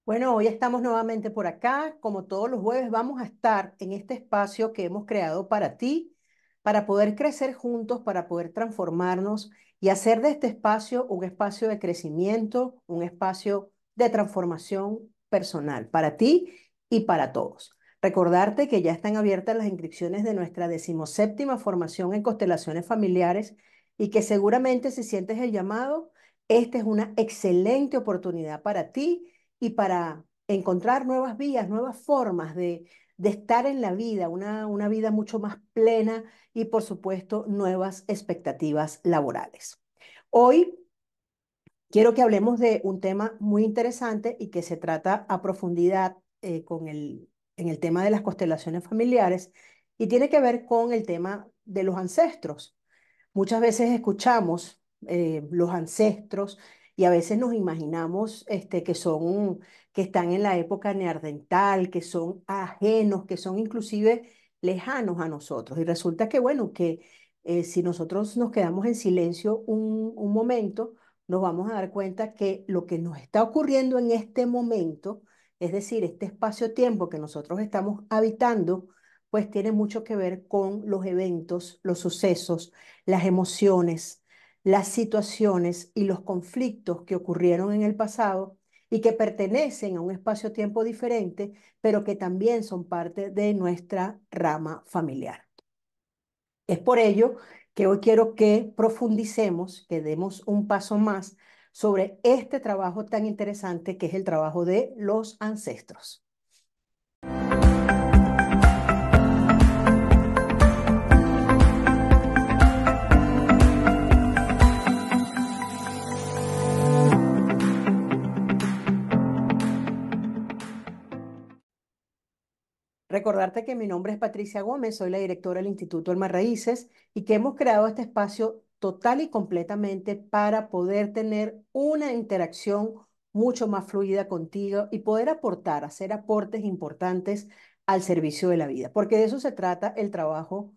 Bueno, hoy estamos nuevamente por acá. Como todos los jueves, vamos a estar en este espacio que hemos creado para ti, para poder crecer juntos, para poder transformarnos y hacer de este espacio un espacio de crecimiento, un espacio de transformación personal para ti y para todos. Recordarte que ya están abiertas las inscripciones de nuestra 17ª formación en constelaciones familiares y que seguramente si sientes el llamado, esta es una excelente oportunidad para ti y para encontrar nuevas vías, nuevas formas de estar en la vida, una vida mucho más plena y, por supuesto, nuevas expectativas laborales. Hoy quiero que hablemos de un tema muy interesante y que se trata a profundidad en el tema de las constelaciones familiares y tiene que ver con el tema de los ancestros. Muchas veces escuchamos los ancestros y a veces nos imaginamos que están en la época neandertal, que son ajenos, que son inclusive lejanos a nosotros. Y resulta que, bueno, si nosotros nos quedamos en silencio un momento, nos vamos a dar cuenta que lo que nos está ocurriendo en este momento, es decir, este espacio-tiempo que nosotros estamos habitando, pues tiene mucho que ver con los eventos, los sucesos, las emociones, las situaciones y los conflictos que ocurrieron en el pasado y que pertenecen a un espacio-tiempo diferente, pero que también son parte de nuestra rama familiar. Es por ello que hoy quiero que profundicemos, que demos un paso más sobre este trabajo tan interesante que es el trabajo de los ancestros. Recordarte que mi nombre es Patricia Gómez, soy la directora del Instituto Alma Raíces y que hemos creado este espacio total y completamente para poder tener una interacción mucho más fluida contigo y poder aportar, hacer aportes importantes al servicio de la vida, porque de eso se trata el trabajo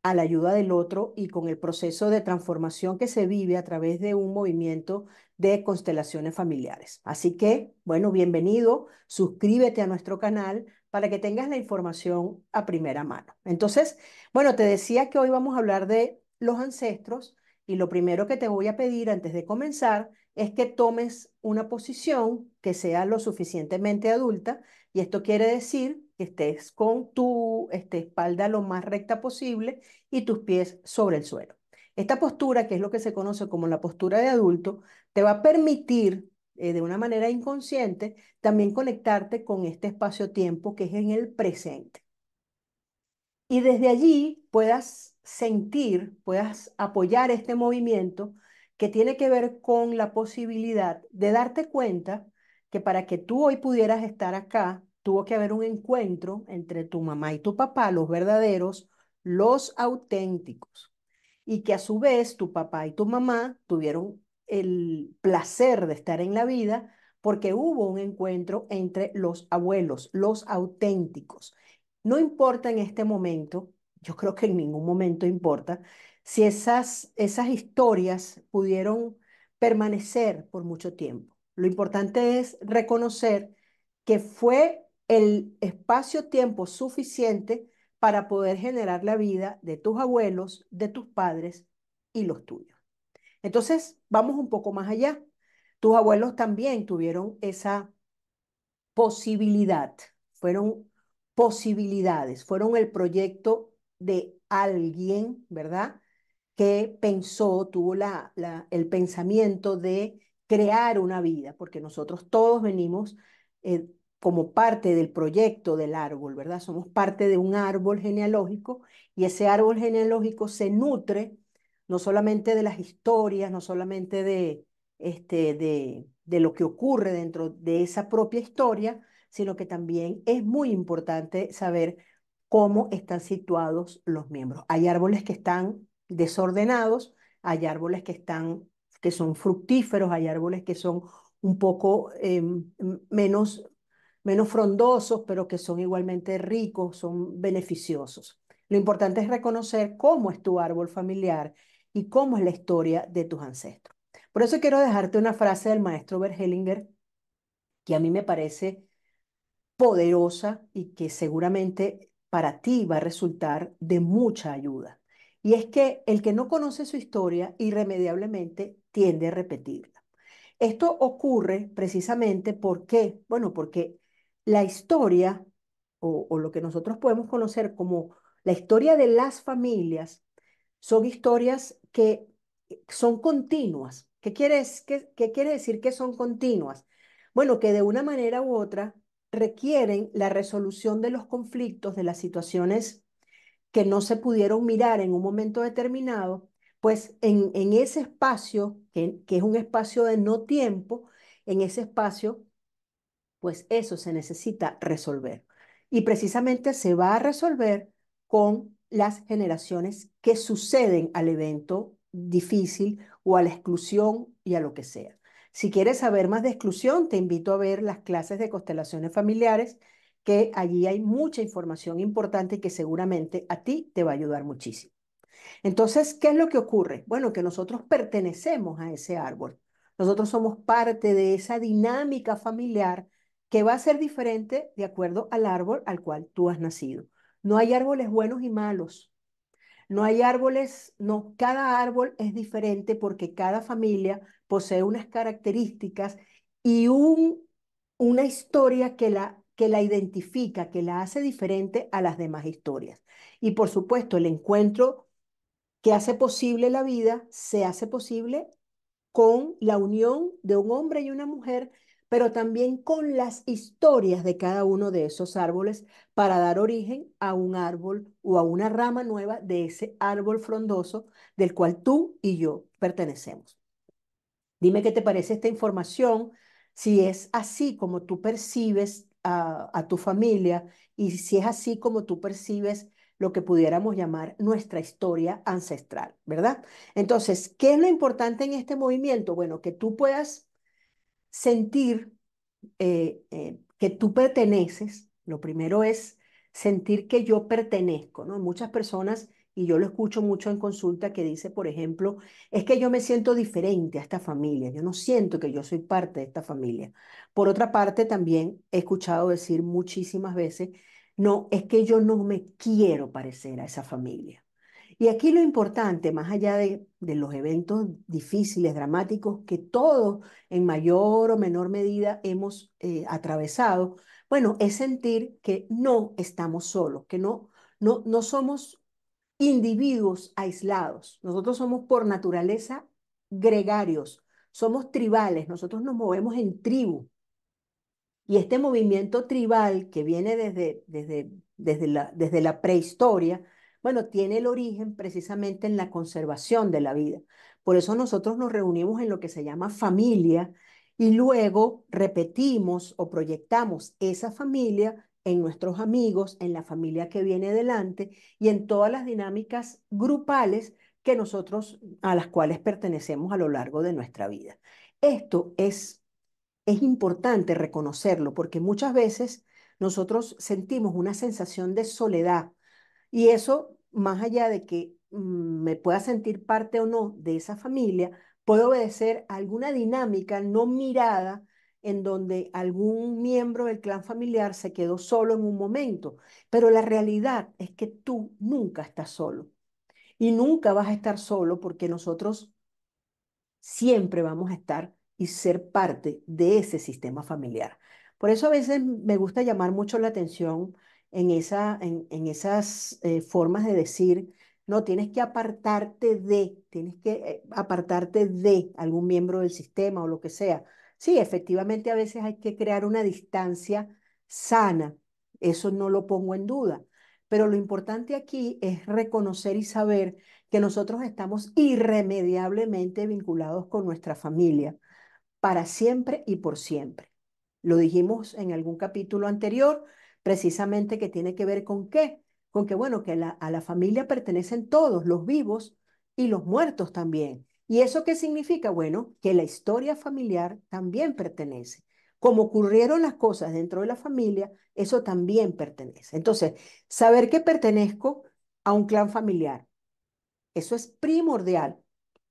a la ayuda del otro y con el proceso de transformación que se vive a través de un movimiento de constelaciones familiares. Así que, bueno, bienvenido, suscríbete a nuestro canal para que tengas la información a primera mano. Entonces, bueno, te decía que hoy vamos a hablar de los ancestros y lo primero que te voy a pedir antes de comenzar es que tomes una posición que sea lo suficientemente adulta y esto quiere decir que estés con tu espalda lo más recta posible y tus pies sobre el suelo. Esta postura, que es lo que se conoce como la postura de adulto, te va a permitir de una manera inconsciente también conectarte con este espacio-tiempo que es en el presente. Y desde allí puedas sentir, puedas apoyar este movimiento que tiene que ver con la posibilidad de darte cuenta que para que tú hoy pudieras estar acá, tuvo que haber un encuentro entre tu mamá y tu papá, los verdaderos, los auténticos, y que a su vez tu papá y tu mamá tuvieron el placer de estar en la vida porque hubo un encuentro entre los abuelos, los auténticos. No importa en este momento, yo creo que en ningún momento importa, si esas historias pudieron permanecer por mucho tiempo. Lo importante es reconocer que fue el espacio-tiempo suficiente para poder generar la vida de tus abuelos, de tus padres y los tuyos. Entonces, vamos un poco más allá. Tus abuelos también tuvieron esa posibilidad, fueron posibilidades, fueron el proyecto de alguien, ¿verdad? Que pensó, tuvo el pensamiento de crear una vida, porque nosotros todos venimos eh, como parte del proyecto del árbol, ¿verdad? Somos parte de un árbol genealógico y ese árbol genealógico se nutre no solamente de las historias, no solamente de lo que ocurre dentro de esa propia historia, sino que también es muy importante saber cómo están situados los miembros. Hay árboles que están desordenados, hay árboles que son fructíferos, hay árboles que son un poco menos frondosos, pero que son igualmente ricos, son beneficiosos. Lo importante es reconocer cómo es tu árbol familiar y cómo es la historia de tus ancestros. Por eso quiero dejarte una frase del maestro Bert Hellinger que a mí me parece poderosa y que seguramente para ti va a resultar de mucha ayuda. Y es que el que no conoce su historia irremediablemente tiende a repetirla. Esto ocurre precisamente porque, bueno, porque la historia o lo que nosotros podemos conocer como la historia de las familias son historias que son continuas. ¿Qué quiere decir que son continuas? Bueno, que de una manera u otra requieren la resolución de los conflictos, de las situaciones que no se pudieron mirar en un momento determinado, pues en ese espacio, que es un espacio de no tiempo, en ese espacio pues eso se necesita resolver. Y precisamente se va a resolver con las generaciones que suceden al evento difícil o a la exclusión y a lo que sea. Si quieres saber más de exclusión, te invito a ver las clases de constelaciones familiares, que allí hay mucha información importante y que seguramente a ti te va a ayudar muchísimo. Entonces, ¿qué es lo que ocurre? Bueno, que nosotros pertenecemos a ese árbol. Nosotros somos parte de esa dinámica familiar que va a ser diferente de acuerdo al árbol al cual tú has nacido. No hay árboles buenos y malos. No hay árboles, no, cada árbol es diferente porque cada familia posee unas características y una historia que la identifica, que la hace diferente a las demás historias. Y por supuesto, el encuentro que hace posible la vida, se hace posible con la unión de un hombre y una mujer, pero también con las historias de cada uno de esos árboles para dar origen a un árbol o a una rama nueva de ese árbol frondoso del cual tú y yo pertenecemos. Dime qué te parece esta información, si es así como tú percibes a tu familia y si es así como tú percibes lo que pudiéramos llamar nuestra historia ancestral, ¿verdad? Entonces, ¿qué es lo importante en este movimiento? Bueno, que tú puedas sentir que tú perteneces. Lo primero es sentir que yo pertenezco, ¿no? Muchas personas, y yo lo escucho mucho en consulta, que dice, por ejemplo, es que yo me siento diferente a esta familia, yo no siento que yo soy parte de esta familia. Por otra parte, también he escuchado decir muchísimas veces, no, es que yo no me quiero parecer a esa familia. Y aquí lo importante, más allá de los eventos difíciles, dramáticos, que todos en mayor o menor medida hemos atravesado, bueno, es sentir que no estamos solos, que no somos individuos aislados. Nosotros somos por naturaleza gregarios, somos tribales, nosotros nos movemos en tribu. Y este movimiento tribal que viene desde la prehistoria, bueno, tiene el origen precisamente en la conservación de la vida. Por eso nosotros nos reunimos en lo que se llama familia y luego repetimos o proyectamos esa familia en nuestros amigos, en la familia que viene delante y en todas las dinámicas grupales que nosotros a las cuales pertenecemos a lo largo de nuestra vida. Esto es importante reconocerlo porque muchas veces nosotros sentimos una sensación de soledad y eso, más allá de que me pueda sentir parte o no de esa familia, puede obedecer a alguna dinámica no mirada en donde algún miembro del clan familiar se quedó solo en un momento. Pero la realidad es que tú nunca estás solo y nunca vas a estar solo porque nosotros siempre vamos a estar y ser parte de ese sistema familiar. Por eso a veces me gusta llamar mucho la atención en esas formas de decir, no, tienes que apartarte de algún miembro del sistema o lo que sea. Sí, efectivamente a veces hay que crear una distancia sana, eso no lo pongo en duda, pero lo importante aquí es reconocer y saber que nosotros estamos irremediablemente vinculados con nuestra familia para siempre y por siempre. Lo dijimos en algún capítulo anterior, precisamente que tiene que ver con qué, con que bueno, que a la familia pertenecen todos, los vivos y los muertos también. ¿Y eso qué significa? Bueno, que la historia familiar también pertenece. Como ocurrieron las cosas dentro de la familia, eso también pertenece. Entonces, saber que pertenezco a un clan familiar, eso es primordial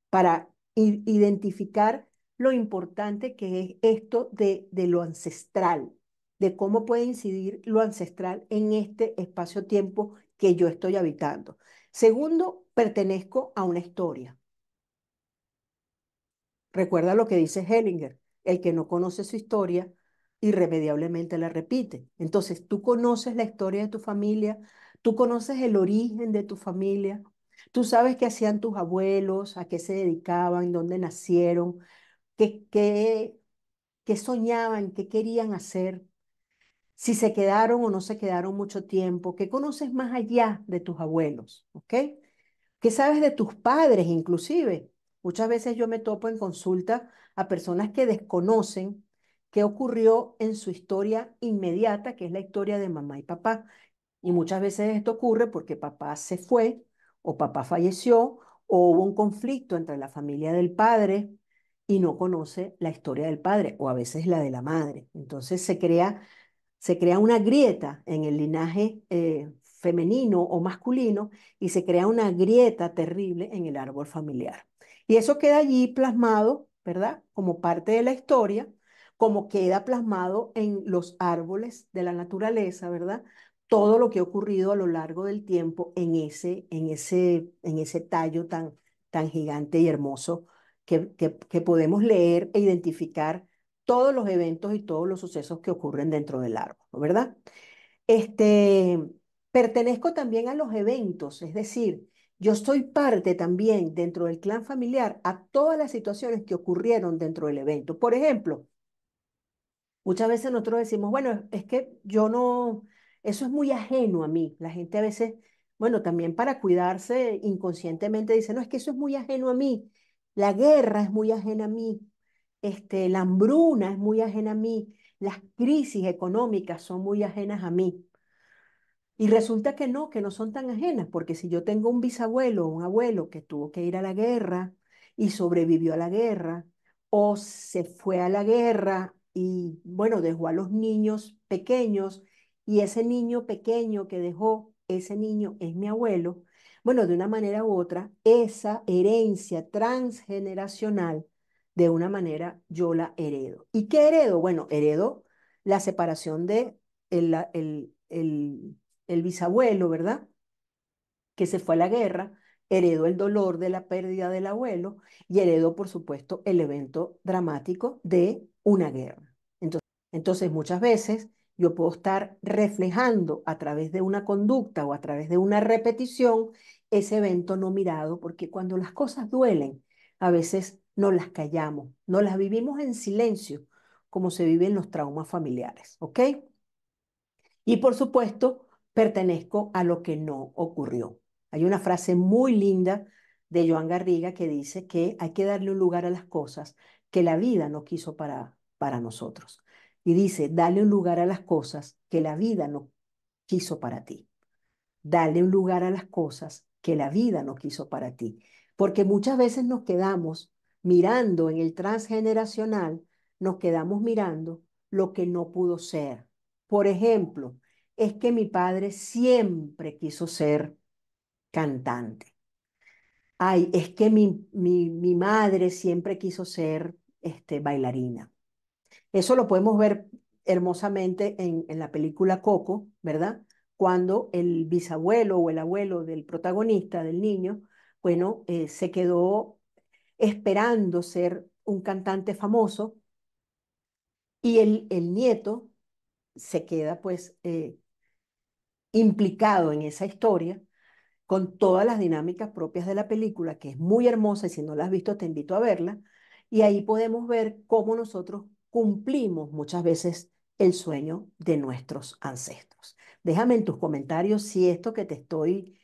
para identificar lo importante que es esto de lo ancestral, de cómo puede incidir lo ancestral en este espacio-tiempo que yo estoy habitando. Segundo, pertenezco a una historia. Recuerda lo que dice Hellinger, el que no conoce su historia, irremediablemente la repite. Entonces, tú conoces la historia de tu familia, tú conoces el origen de tu familia, tú sabes qué hacían tus abuelos, a qué se dedicaban, dónde nacieron, qué soñaban, qué querían hacer, si se quedaron o no se quedaron mucho tiempo, qué conoces más allá de tus abuelos, ¿ok? ¿Qué sabes de tus padres inclusive? Muchas veces yo me topo en consulta a personas que desconocen qué ocurrió en su historia inmediata, que es la historia de mamá y papá. Y muchas veces esto ocurre porque papá se fue o papá falleció o hubo un conflicto entre la familia del padre y no conoce la historia del padre o a veces la de la madre. Entonces se crea una grieta en el linaje femenino o masculino y se crea una grieta terrible en el árbol familiar. Y eso queda allí plasmado, ¿verdad? Como parte de la historia, como queda plasmado en los árboles de la naturaleza, ¿verdad? Todo lo que ha ocurrido a lo largo del tiempo en ese tallo tan gigante y hermoso que podemos leer e identificar todos los eventos y todos los sucesos que ocurren dentro del árbol, ¿no? ¿Verdad? Este, pertenezco también a los eventos, es decir, yo soy parte también dentro del clan familiar a todas las situaciones que ocurrieron dentro del evento. Por ejemplo, muchas veces nosotros decimos, bueno, es que yo no, eso es muy ajeno a mí. La gente a veces, bueno, también para cuidarse inconscientemente dice, no, es que eso es muy ajeno a mí. La guerra es muy ajena a mí. La hambruna es muy ajena a mí. Las crisis económicas son muy ajenas a mí. Y resulta que no son tan ajenas, porque si yo tengo un bisabuelo o un abuelo que tuvo que ir a la guerra y sobrevivió a la guerra, o se fue a la guerra y, bueno, dejó a los niños pequeños, y ese niño pequeño que dejó, ese niño es mi abuelo, bueno, de una manera u otra, esa herencia transgeneracional, de una manera yo la heredo. ¿Y qué heredo? Bueno, heredo la separación de el bisabuelo, ¿verdad? Que se fue a la guerra, heredó el dolor de la pérdida del abuelo y heredó, por supuesto, el evento dramático de una guerra. Entonces, muchas veces yo puedo estar reflejando a través de una conducta o a través de una repetición ese evento no mirado, porque cuando las cosas duelen, a veces no las callamos, no las vivimos en silencio, como se viven los traumas familiares, ¿ok? Y por supuesto, pertenezco a lo que no ocurrió. Hay una frase muy linda de Joan Garriga que dice que hay que darle un lugar a las cosas que la vida no quiso para nosotros. Y dice, dale un lugar a las cosas que la vida no quiso para ti. Dale un lugar a las cosas que la vida no quiso para ti. Porque muchas veces nos quedamos mirando en el transgeneracional, nos quedamos mirando lo que no pudo ser. Por ejemplo, es que mi padre siempre quiso ser cantante. Ay, es que mi madre siempre quiso ser bailarina. Eso lo podemos ver hermosamente en la película Coco, ¿verdad? Cuando el bisabuelo o el abuelo del protagonista, del niño, bueno, se quedó esperando ser un cantante famoso y el nieto se queda pues implicado en esa historia con todas las dinámicas propias de la película, que es muy hermosa y si no la has visto te invito a verla. Y ahí podemos ver cómo nosotros cumplimos muchas veces el sueño de nuestros ancestros. Déjame en tus comentarios si esto que te estoy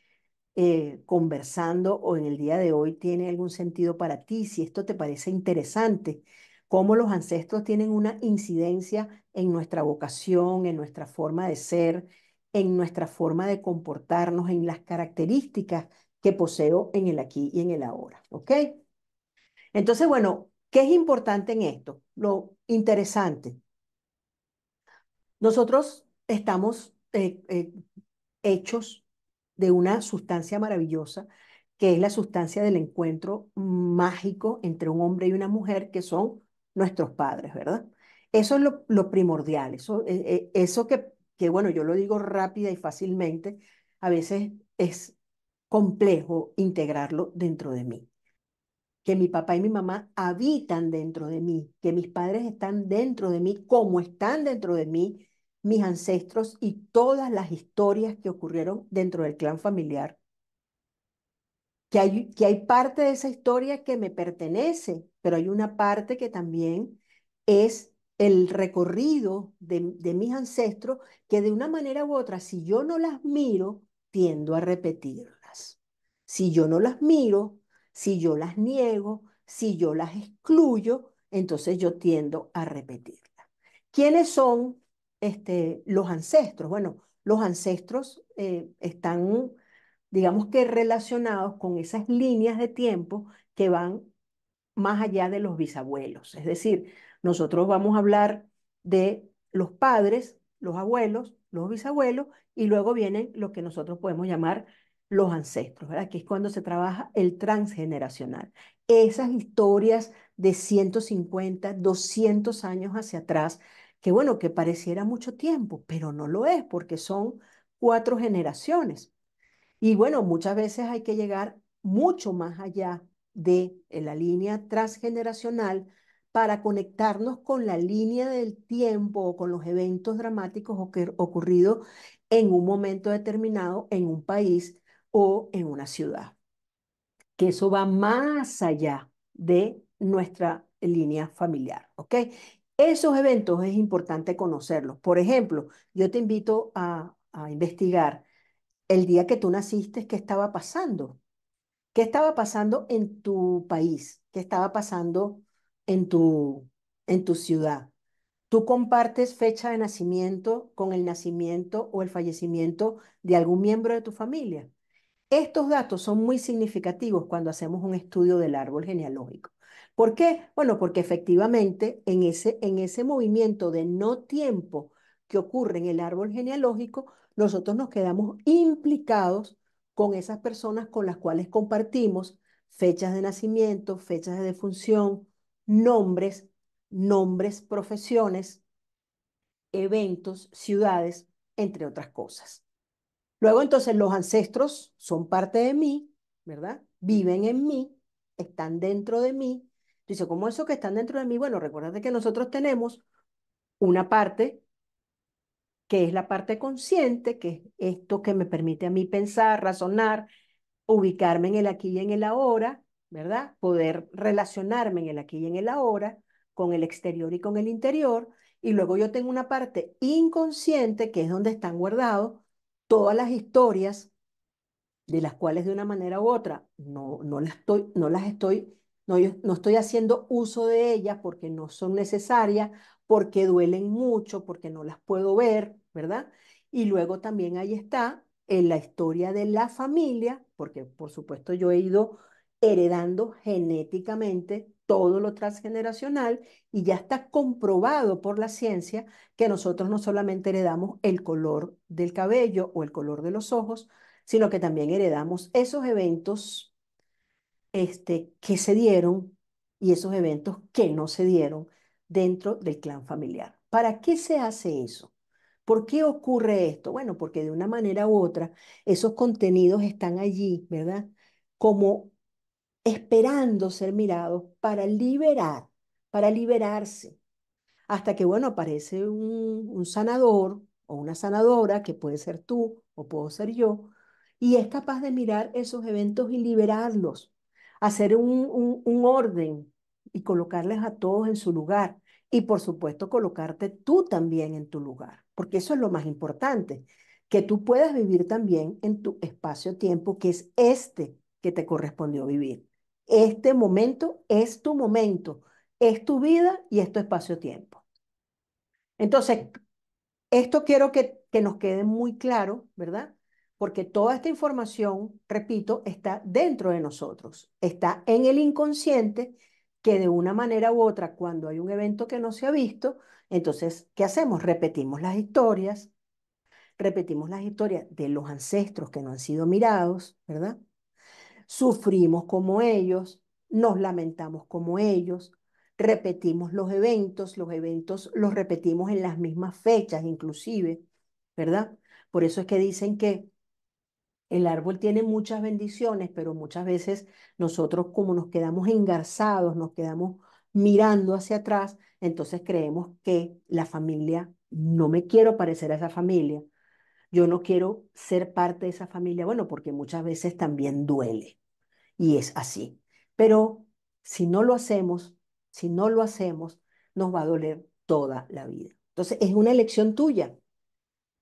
conversando o en el día de hoy tiene algún sentido para ti, si esto te parece interesante, cómo los ancestros tienen una incidencia en nuestra vocación, en nuestra forma de ser, en nuestra forma de comportarnos, en las características que poseo en el aquí y en el ahora. ¿Ok? Entonces, bueno, ¿qué es importante en esto? Lo interesante. Nosotros estamos hechos de una sustancia maravillosa, que es la sustancia del encuentro mágico entre un hombre y una mujer, que son nuestros padres, ¿verdad? Eso es lo primordial, eso que, bueno, yo lo digo rápida y fácilmente, a veces es complejo integrarlo dentro de mí. Que mi papá y mi mamá habitan dentro de mí, que mis padres están dentro de mí, como están dentro de mí mis ancestros y todas las historias que ocurrieron dentro del clan familiar, que hay parte de esa historia que me pertenece, pero hay una parte que también es el recorrido de mis ancestros, que de una manera u otra, si yo no las miro, tiendo a repetirlas. Si yo no las miro, si yo las niego, si yo las excluyo, entonces yo tiendo a repetirlas. ¿Quiénes son los ancestros? Bueno, los ancestros están, digamos que relacionados con esas líneas de tiempo que van más allá de los bisabuelos. Es decir, nosotros vamos a hablar de los padres, los abuelos, los bisabuelos, y luego vienen lo que nosotros podemos llamar los ancestros, ¿verdad? Que es cuando se trabaja el transgeneracional. Esas historias de 150, 200 años hacia atrás, que bueno, que pareciera mucho tiempo, pero no lo es, porque son 4 generaciones. Y bueno, muchas veces hay que llegar mucho más allá de la línea transgeneracional para conectarnos con la línea del tiempo o con los eventos dramáticos ocurridos en un momento determinado en un país o en una ciudad. Que eso va más allá de nuestra línea familiar, ¿ok? Esos eventos es importante conocerlos. Por ejemplo, yo te invito a investigar el día que tú naciste, ¿qué estaba pasando? ¿Qué estaba pasando en tu país? ¿Qué estaba pasando en tu ciudad? ¿Tú compartes fecha de nacimiento con el nacimiento o el fallecimiento de algún miembro de tu familia? Estos datos son muy significativos cuando hacemos un estudio del árbol genealógico. ¿Por qué? Bueno, porque efectivamente en ese movimiento de no tiempo que ocurre en el árbol genealógico, nosotros nos quedamos implicados con esas personas con las cuales compartimos fechas de nacimiento, fechas de defunción, nombres, nombres, profesiones, eventos, ciudades, entre otras cosas. Luego entonces los ancestros son parte de mí, ¿verdad? Viven en mí, están dentro de mí. Dice, ¿cómo eso que están dentro de mí? Bueno, recuérdate que nosotros tenemos una parte que es la parte consciente, que es esto que me permite a mí pensar, razonar, ubicarme en el aquí y en el ahora, ¿verdad? Poder relacionarme en el aquí y en el ahora, con el exterior y con el interior. Y luego yo tengo una parte inconsciente, que es donde están guardados todas las historias de las cuales de una manera u otra no estoy haciendo uso de ellas porque no son necesarias, porque duelen mucho, porque no las puedo ver, ¿verdad? Y luego también ahí está en la historia de la familia, porque por supuesto yo he ido heredando genéticamente todo lo transgeneracional y ya está comprobado por la ciencia que nosotros no solamente heredamos el color del cabello o el color de los ojos, sino que también heredamos esos eventos que se dieron y esos eventos que no se dieron dentro del clan familiar. ¿Para qué se hace eso? ¿Por qué ocurre esto? Bueno, porque de una manera u otra esos contenidos están allí, ¿verdad? Como esperando ser mirados para liberarse hasta que, bueno, aparece un sanador o una sanadora, que puede ser tú o puedo ser yo, y es capaz de mirar esos eventos y liberarlos, hacer un orden y colocarles a todos en su lugar. Y por supuesto, colocarte tú también en tu lugar, porque eso es lo más importante, que tú puedas vivir también en tu espacio-tiempo, que es este que te correspondió vivir. Este momento es tu momento, es tu vida y es tu espacio-tiempo. Entonces, esto quiero que nos quede muy claro, ¿verdad? Porque toda esta información, repito, está dentro de nosotros, está en el inconsciente, que de una manera u otra, cuando hay un evento que no se ha visto, entonces, ¿qué hacemos? Repetimos las historias de los ancestros que no han sido mirados, ¿verdad? Sufrimos como ellos, nos lamentamos como ellos, repetimos los eventos los repetimos en las mismas fechas inclusive, ¿verdad? Por eso es que dicen que el árbol tiene muchas bendiciones, pero muchas veces nosotros como nos quedamos engarzados, nos quedamos mirando hacia atrás, entonces creemos que la familia, no me quiero parecer a esa familia, yo no quiero ser parte de esa familia, bueno, porque muchas veces también duele y es así. Pero si no lo hacemos, si no lo hacemos, nos va a doler toda la vida. Entonces es una elección tuya.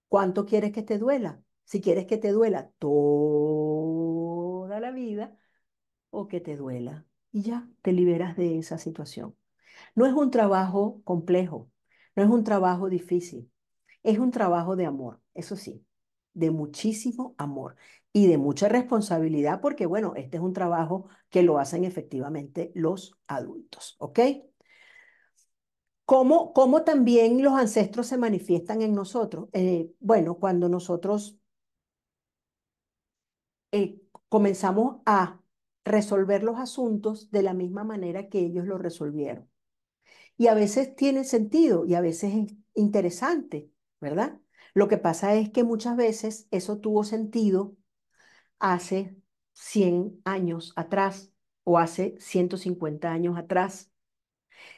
¿Cuánto quieres que te duela? Si quieres que te duela toda la vida o que te duela y ya te liberas de esa situación. No es un trabajo complejo, no es un trabajo difícil, es un trabajo de amor, eso sí, de muchísimo amor y de mucha responsabilidad porque, bueno, este es un trabajo que lo hacen efectivamente los adultos, ¿ok? ¿Cómo también los ancestros se manifiestan en nosotros? Bueno, cuando nosotros comenzamos a resolver los asuntos de la misma manera que ellos lo resolvieron. Y a veces tiene sentido y a veces es interesante, ¿verdad? Lo que pasa es que muchas veces eso tuvo sentido hace 100 años atrás o hace 150 años atrás.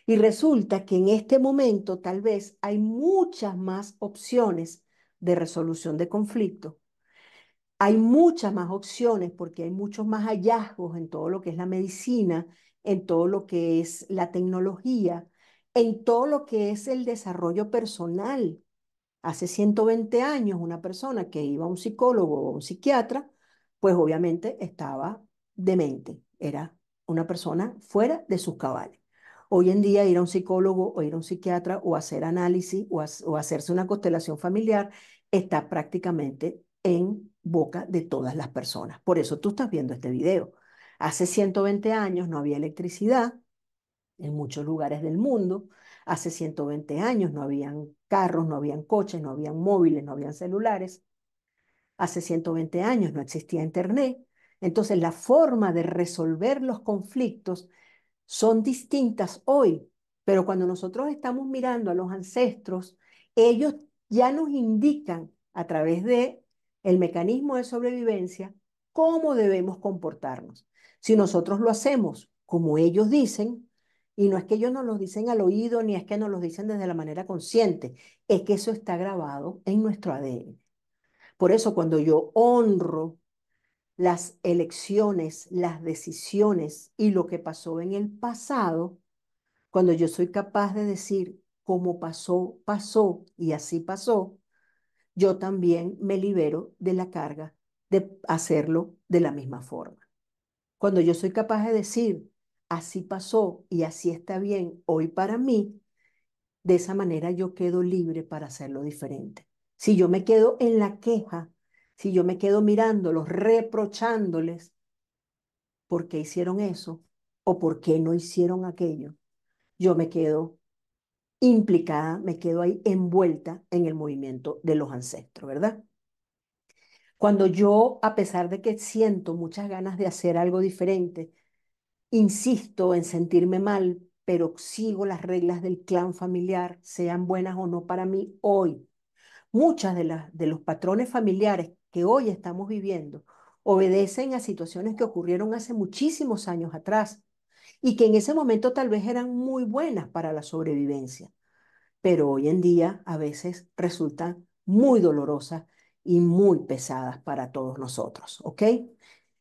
Y resulta que en este momento tal vez hay muchas más opciones de resolución de conflictos. Hay muchas más opciones porque hay muchos más hallazgos en todo lo que es la medicina, en todo lo que es la tecnología, en todo lo que es el desarrollo personal. Hace 120 años, una persona que iba a un psicólogo o un psiquiatra, pues obviamente estaba demente, era una persona fuera de sus cabales. Hoy en día ir a un psicólogo o ir a un psiquiatra o hacer análisis o hacerse una constelación familiar está prácticamente en boca de todas las personas. Por eso tú estás viendo este video. Hace 120 años no había electricidad en muchos lugares del mundo. Hace 120 años no habían carros, no habían coches, no habían móviles, no habían celulares. Hace 120 años no existía internet. Entonces, la forma de resolver los conflictos son distintas hoy, pero cuando nosotros estamos mirando a los ancestros, ellos ya nos indican a través de el mecanismo de sobrevivencia cómo debemos comportarnos. Si nosotros lo hacemos como ellos dicen, y no es que ellos nos lo dicen al oído, ni es que nos lo dicen desde la manera consciente, es que eso está grabado en nuestro ADN. Por eso cuando yo honro las elecciones, las decisiones y lo que pasó en el pasado, cuando yo soy capaz de decir, como pasó, pasó y así pasó, yo también me libero de la carga de hacerlo de la misma forma. Cuando yo soy capaz de decir, así pasó y así está bien hoy para mí, de esa manera yo quedo libre para hacerlo diferente. Si yo me quedo en la queja, si yo me quedo mirándolos, reprochándoles por qué hicieron eso o por qué no hicieron aquello, yo me quedo implicada, me quedo ahí envuelta en el movimiento de los ancestros, ¿verdad? Cuando yo, a pesar de que siento muchas ganas de hacer algo diferente, insisto en sentirme mal, pero sigo las reglas del clan familiar, sean buenas o no para mí hoy. Muchas de los patrones familiares que hoy estamos viviendo obedecen a situaciones que ocurrieron hace muchísimos años atrás y que en ese momento tal vez eran muy buenas para la sobrevivencia, pero hoy en día a veces resultan muy dolorosas y muy pesadas para todos nosotros, ¿ok?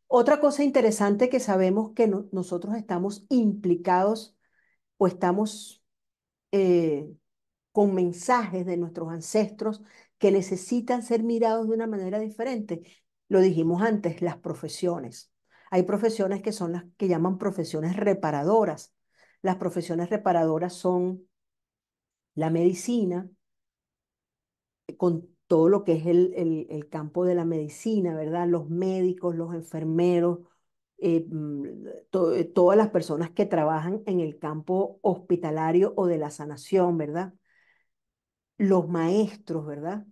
Otra cosa interesante que sabemos que nosotros estamos implicados o estamos eh, con mensajes de nuestros ancestros que necesitan ser mirados de una manera diferente. Lo dijimos antes, las profesiones. Hay profesiones que son las que llaman profesiones reparadoras. Las profesiones reparadoras son la medicina, con todo lo que es el campo de la medicina, ¿verdad? Los médicos, los enfermeros, todas las personas que trabajan en el campo hospitalario o de la sanación, ¿verdad? Los maestros, ¿verdad?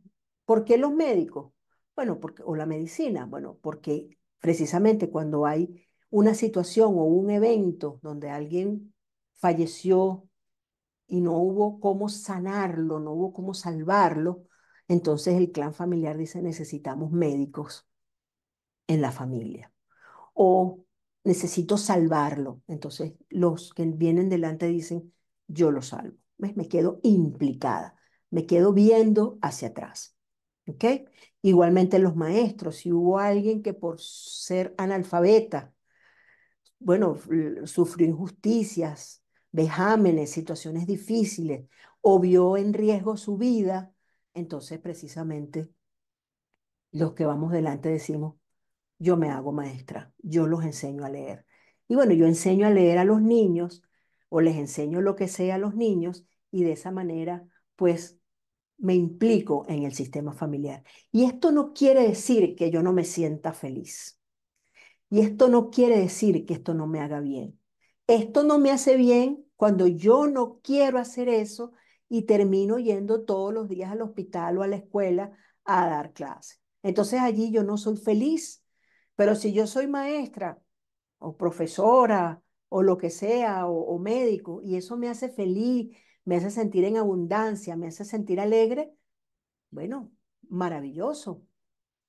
¿Por qué los médicos? Bueno, porque, o la medicina, bueno, porque precisamente cuando hay una situación o un evento donde alguien falleció y no hubo cómo sanarlo, no hubo cómo salvarlo, entonces el clan familiar dice necesitamos médicos en la familia o necesito salvarlo. Entonces los que vienen delante dicen yo lo salvo. ¿Ves? Me quedo implicada, me quedo viendo hacia atrás. ¿Ok? Igualmente los maestros, si hubo alguien que por ser analfabeta, bueno, sufrió injusticias, vejámenes, situaciones difíciles o vio en riesgo su vida, entonces precisamente los que vamos delante decimos, yo me hago maestra, yo los enseño a leer. Y bueno, yo enseño a leer a los niños o les enseño lo que sea a los niños y de esa manera, pues me implico en el sistema familiar. Y esto no quiere decir que yo no me sienta feliz. Y esto no quiere decir que esto no me haga bien. Esto no me hace bien cuando yo no quiero hacer eso y termino yendo todos los días al hospital o a la escuela a dar clases. Entonces allí yo no soy feliz. Pero si yo soy maestra o profesora o lo que sea o médico y eso me hace feliz, me hace sentir en abundancia, me hace sentir alegre, bueno, maravilloso.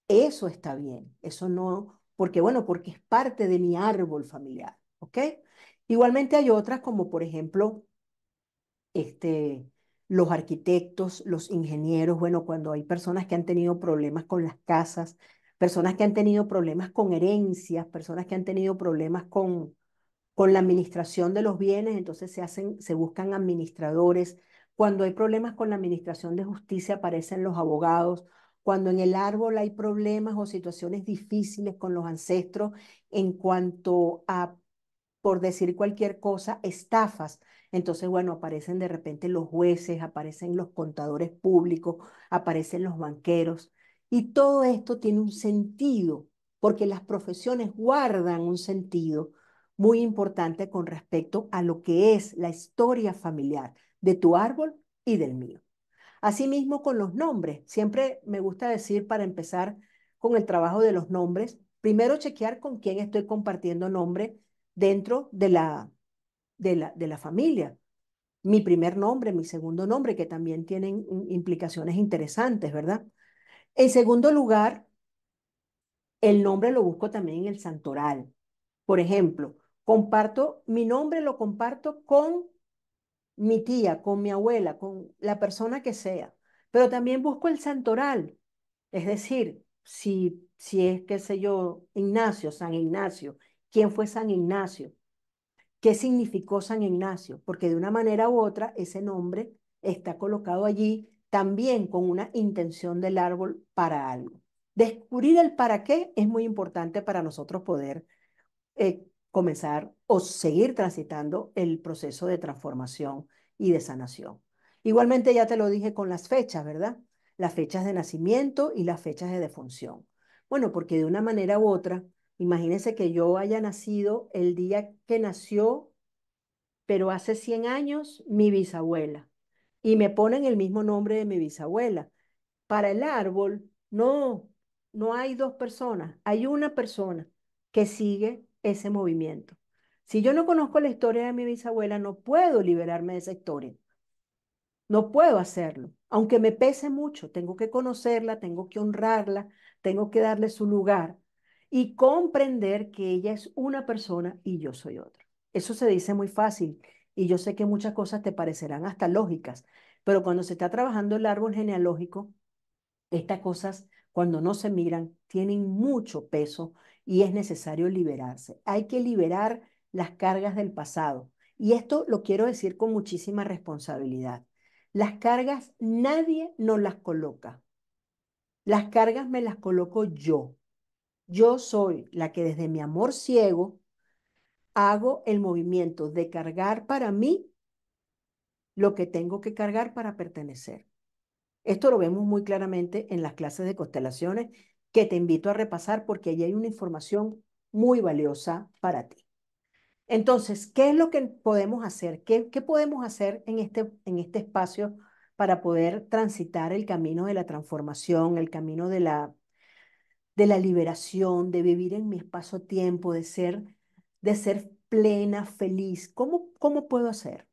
Eso está bien, eso no, porque bueno, porque es parte de mi árbol familiar, ¿ok? Igualmente hay otras como por ejemplo, este, los arquitectos, los ingenieros, bueno, cuando hay personas que han tenido problemas con las casas, personas que han tenido problemas con herencias, personas que han tenido problemas con la administración de los bienes, entonces se buscan administradores. Cuando hay problemas con la administración de justicia, aparecen los abogados. Cuando en el árbol hay problemas o situaciones difíciles con los ancestros en cuanto a, por decir cualquier cosa, estafas. Entonces, bueno, aparecen de repente los jueces, aparecen los contadores públicos, aparecen los banqueros. Y todo esto tiene un sentido, porque las profesiones guardan un sentido muy importante con respecto a lo que es la historia familiar de tu árbol y del mío. Asimismo, con los nombres. Siempre me gusta decir, para empezar con el trabajo de los nombres, primero chequear con quién estoy compartiendo nombre dentro de la familia. Mi primer nombre, mi segundo nombre, que también tienen implicaciones interesantes, ¿verdad? En segundo lugar, el nombre lo busco también en el santoral. Por ejemplo, comparto, mi nombre lo comparto con mi tía, con mi abuela, con la persona que sea, pero también busco el santoral. Es decir, si es, qué sé yo, Ignacio, San Ignacio, ¿quién fue San Ignacio? ¿Qué significó San Ignacio? Porque de una manera u otra ese nombre está colocado allí también con una intención del árbol para algo. Descubrir el para qué es muy importante para nosotros poder comenzar o seguir transitando el proceso de transformación y de sanación. Igualmente ya te lo dije con las fechas, ¿verdad? Las fechas de nacimiento y las fechas de defunción. Bueno, porque de una manera u otra, imagínense que yo haya nacido el día que nació, pero hace 100 años, mi bisabuela, y me ponen el mismo nombre de mi bisabuela. Para el árbol, no hay dos personas, hay una persona que sigue ese movimiento. Si yo no conozco la historia de mi bisabuela, no puedo liberarme de esa historia. No puedo hacerlo. Aunque me pese mucho, tengo que conocerla, tengo que honrarla, tengo que darle su lugar y comprender que ella es una persona y yo soy otra. Eso se dice muy fácil y yo sé que muchas cosas te parecerán hasta lógicas, pero cuando se está trabajando el árbol genealógico, estas cosas, cuando no se miran, tienen mucho peso y es necesario liberarse. Hay que liberar las cargas del pasado. Y esto lo quiero decir con muchísima responsabilidad. Las cargas nadie nos las coloca. Las cargas me las coloco yo. Yo soy la que desde mi amor ciego hago el movimiento de cargar para mí lo que tengo que cargar para pertenecer. Esto lo vemos muy claramente en las clases de constelaciones que te invito a repasar porque allí hay una información muy valiosa para ti. Entonces, ¿qué es lo que podemos hacer? ¿Qué podemos hacer en este espacio para poder transitar el camino de la transformación, el camino de la liberación, de vivir en mi espacio-tiempo, de ser plena, feliz, ¿cómo puedo hacer?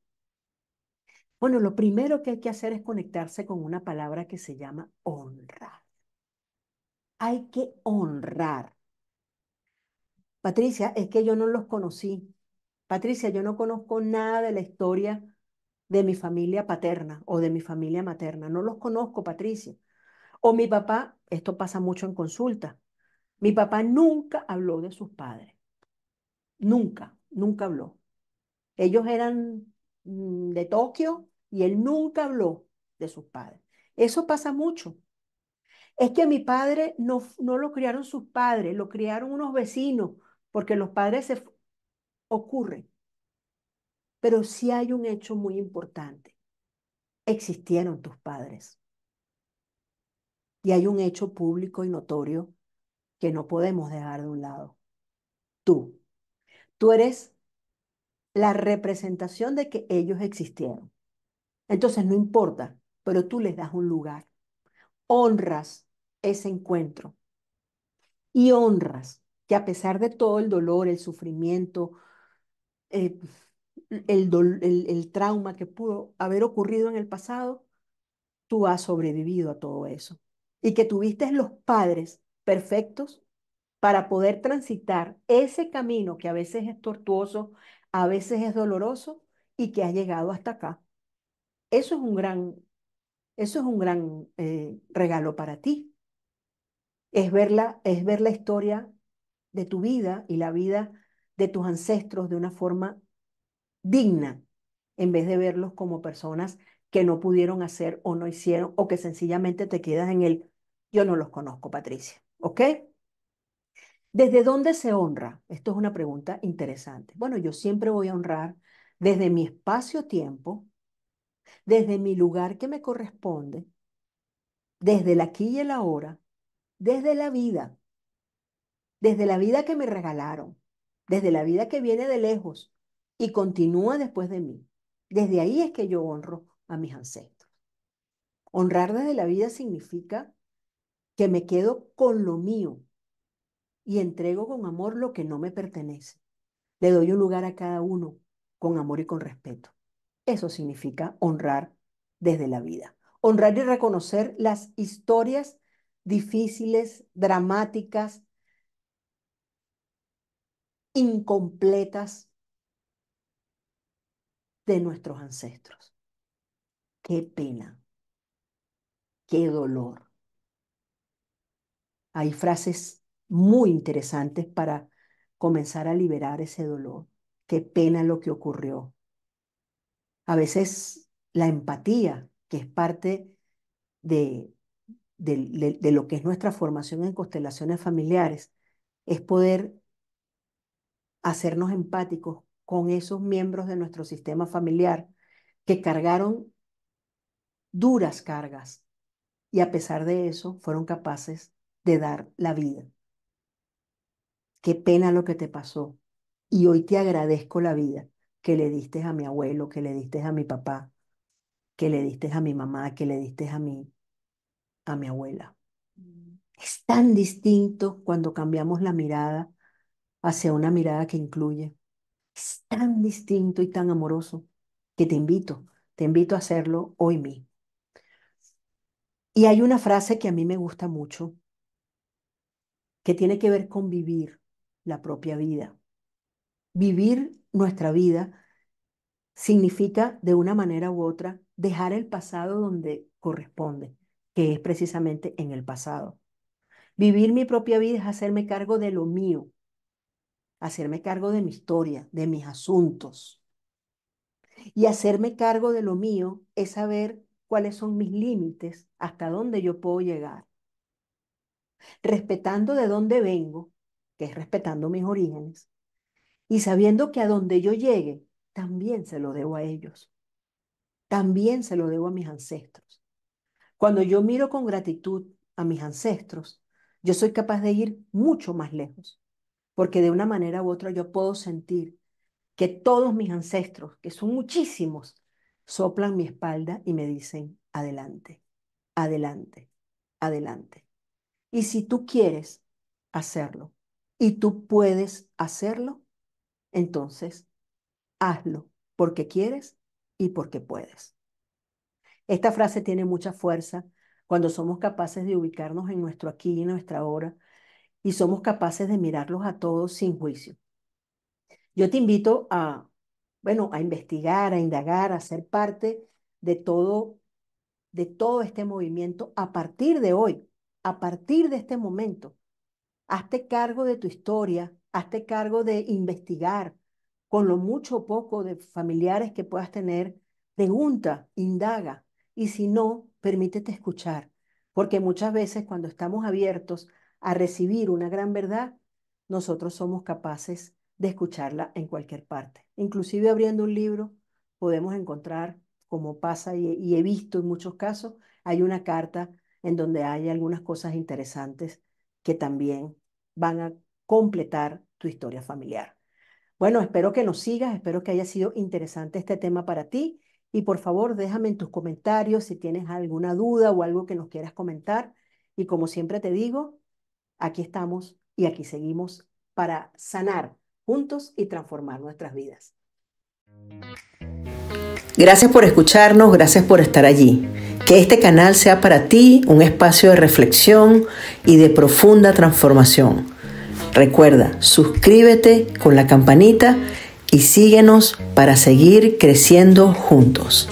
Bueno, lo primero que hay que hacer es conectarse con una palabra que se llama honra. Hay que honrar. Patricia, es que yo no los conocí. Patricia, yo no conozco nada de la historia de mi familia paterna o de mi familia materna. No los conozco, Patricia. O mi papá, esto pasa mucho en consulta. Mi papá nunca habló de sus padres. Nunca, nunca habló. Ellos eran de Tokio y él nunca habló de sus padres. Eso pasa mucho. Es que mi padre no lo criaron sus padres, lo criaron unos vecinos, porque los padres ocurren. Pero sí hay un hecho muy importante. Existieron tus padres. Y hay un hecho público y notorio que no podemos dejar de un lado. Tú. Tú eres la representación de que ellos existieron. Entonces no importa, pero tú les das un lugar. Honras ese encuentro y honras que a pesar de todo el dolor, el sufrimiento, eh, el trauma que pudo haber ocurrido en el pasado, tú has sobrevivido a todo eso. Y que tuviste los padres perfectos para poder transitar ese camino que a veces es tortuoso, a veces es doloroso y que has llegado hasta acá. Eso es un gran, eso es un gran regalo para ti. Es ver la historia de tu vida y la vida de tus ancestros de una forma digna, en vez de verlos como personas que no pudieron hacer o no hicieron o que sencillamente te quedas en el, yo no los conozco, Patricia. ¿Ok? ¿Desde dónde se honra? Esto es una pregunta interesante. Bueno, yo siempre voy a honrar desde mi espacio-tiempo, desde mi lugar que me corresponde, desde el aquí y el ahora, desde la vida que me regalaron, desde la vida que viene de lejos y continúa después de mí. Desde ahí es que yo honro a mis ancestros. Honrar desde la vida significa que me quedo con lo mío y entrego con amor lo que no me pertenece. Le doy un lugar a cada uno con amor y con respeto. Eso significa honrar desde la vida. Honrar y reconocer las historias difíciles, dramáticas, incompletas de nuestros ancestros. Qué pena, qué dolor. Hay frases muy interesantes para comenzar a liberar ese dolor. Qué pena lo que ocurrió. A veces la empatía, que es parte de, de lo que es nuestra formación en constelaciones familiares, es poder hacernos empáticos con esos miembros de nuestro sistema familiar que cargaron duras cargas y a pesar de eso fueron capaces de dar la vida. Qué pena lo que te pasó. Y hoy te agradezco la vida que le diste a mi abuelo, que le diste a mi papá, que le diste a mi mamá, que le diste a mi abuela. Es tan distinto cuando cambiamos la mirada hacia una mirada que incluye. Es tan distinto y tan amoroso que te invito a hacerlo hoy mismo. Y hay una frase que a mí me gusta mucho, que tiene que ver con vivir la propia vida. Vivir nuestra vida significa de una manera u otra dejar el pasado donde corresponde, que es precisamente en el pasado. Vivir mi propia vida es hacerme cargo de lo mío, hacerme cargo de mi historia, de mis asuntos. Y hacerme cargo de lo mío es saber cuáles son mis límites, hasta dónde yo puedo llegar, respetando de dónde vengo, que es respetando mis orígenes, y sabiendo que a donde yo llegue, también se lo debo a ellos, también se lo debo a mis ancestros. Cuando yo miro con gratitud a mis ancestros, yo soy capaz de ir mucho más lejos, porque de una manera u otra yo puedo sentir que todos mis ancestros, que son muchísimos, soplan mi espalda y me dicen, adelante, adelante, adelante. Y si tú quieres hacerlo y tú puedes hacerlo, entonces hazlo porque quieres y porque puedes. Esta frase tiene mucha fuerza cuando somos capaces de ubicarnos en nuestro aquí y nuestra ahora y somos capaces de mirarlos a todos sin juicio. Yo te invito a, bueno, a investigar, a indagar, a ser parte de de todo este movimiento a partir de hoy, a partir de este momento. Hazte cargo de tu historia, hazte cargo de investigar con lo mucho o poco de familiares que puedas tener. Pregunta, indaga y si no, permítete escuchar, porque muchas veces cuando estamos abiertos a recibir una gran verdad, nosotros somos capaces de escucharla en cualquier parte. Inclusive abriendo un libro podemos encontrar, como pasa y he visto en muchos casos, hay una carta en donde hay algunas cosas interesantes que también van a completar tu historia familiar. Bueno, espero que nos sigas, espero que haya sido interesante este tema para ti y por favor déjame en tus comentarios si tienes alguna duda o algo que nos quieras comentar y como siempre te digo, aquí estamos y aquí seguimos para sanar juntos y transformar nuestras vidas. Gracias por escucharnos, gracias por estar allí. Que este canal sea para ti un espacio de reflexión y de profunda transformación. Recuerda, suscríbete con la campanita y síguenos para seguir creciendo juntos.